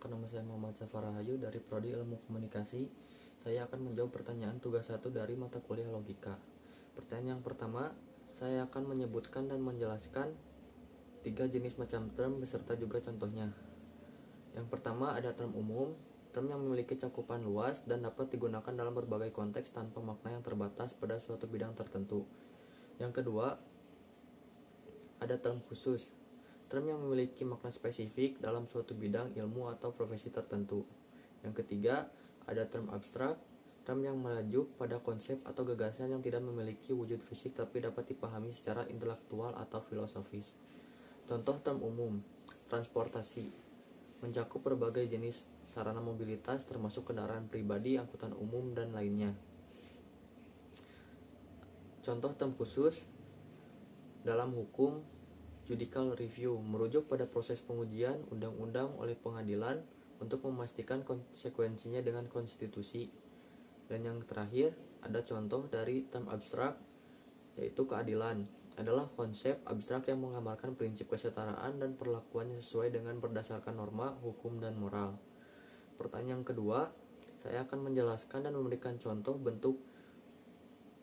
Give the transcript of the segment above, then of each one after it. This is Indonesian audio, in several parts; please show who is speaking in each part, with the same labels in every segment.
Speaker 1: perkenalkan, nama saya Muhammad Safar Rahayu dari Prodi Ilmu Komunikasi. Saya akan menjawab pertanyaan tugas 1 dari mata kuliah logika. Pertanyaan yang pertama, saya akan menyebutkan dan menjelaskan 3 jenis macam term beserta juga contohnya. Yang pertama ada term umum, term yang memiliki cakupan luas dan dapat digunakan dalam berbagai konteks tanpa makna yang terbatas pada suatu bidang tertentu. Yang kedua, ada term khusus, term yang memiliki makna spesifik dalam suatu bidang ilmu atau profesi tertentu. Yang ketiga, ada term abstrak, term yang merujuk pada konsep atau gagasan yang tidak memiliki wujud fisik tapi dapat dipahami secara intelektual atau filosofis. Contoh term umum, transportasi, mencakup berbagai jenis sarana mobilitas termasuk kendaraan pribadi, angkutan umum, dan lainnya. Contoh term khusus, dalam hukum, judicial review, merujuk pada proses pengujian undang-undang oleh pengadilan untuk memastikan konsekuensinya dengan konstitusi. Dan yang terakhir, ada contoh dari term abstrak, yaitu keadilan, adalah konsep abstrak yang menggambarkan prinsip kesetaraan dan perlakuannya sesuai dengan berdasarkan norma, hukum, dan moral. Pertanyaan kedua, saya akan menjelaskan dan memberikan contoh bentuk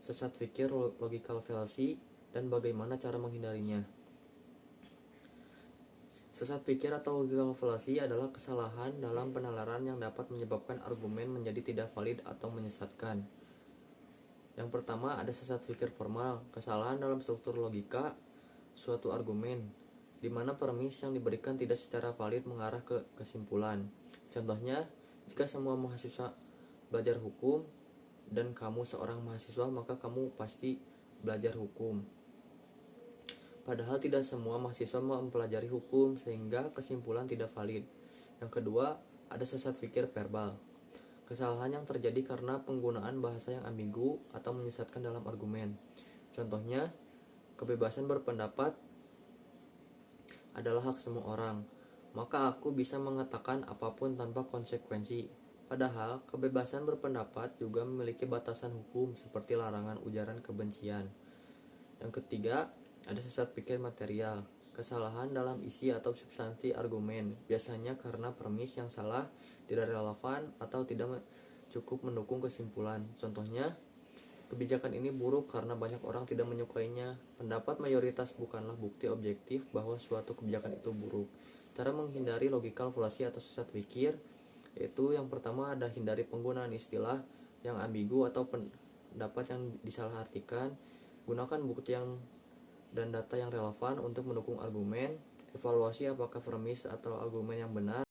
Speaker 1: sesat pikir, logical fallacy, dan bagaimana cara menghindarinya. Sesat pikir atau logical fallacy adalah kesalahan dalam penalaran yang dapat menyebabkan argumen menjadi tidak valid atau menyesatkan. Yang pertama ada sesat pikir formal, kesalahan dalam struktur logika suatu argumen, di mana premis yang diberikan tidak secara valid mengarah ke kesimpulan. Contohnya, jika semua mahasiswa belajar hukum dan kamu seorang mahasiswa, maka kamu pasti belajar hukum. Padahal tidak semua mahasiswa mempelajari hukum sehingga kesimpulan tidak valid. Yang kedua, ada sesat pikir verbal. Kesalahan yang terjadi karena penggunaan bahasa yang ambigu atau menyesatkan dalam argumen. Contohnya, kebebasan berpendapat adalah hak semua orang, maka aku bisa mengatakan apapun tanpa konsekuensi. Padahal, kebebasan berpendapat juga memiliki batasan hukum seperti larangan ujaran kebencian. Yang ketiga, ada sesat pikir material, kesalahan dalam isi atau substansi argumen, biasanya karena premis yang salah, tidak relevan, atau tidak cukup mendukung kesimpulan. Contohnya, kebijakan ini buruk karena banyak orang tidak menyukainya. Pendapat mayoritas bukanlah bukti objektif bahwa suatu kebijakan itu buruk. Cara menghindari logical fallacy atau sesat pikir, yaitu yang pertama ada hindari penggunaan istilah yang ambigu atau pendapat yang disalahartikan. Gunakan bukti dan data yang relevan untuk mendukung argumen. Evaluasi apakah premis atau argumen yang benar.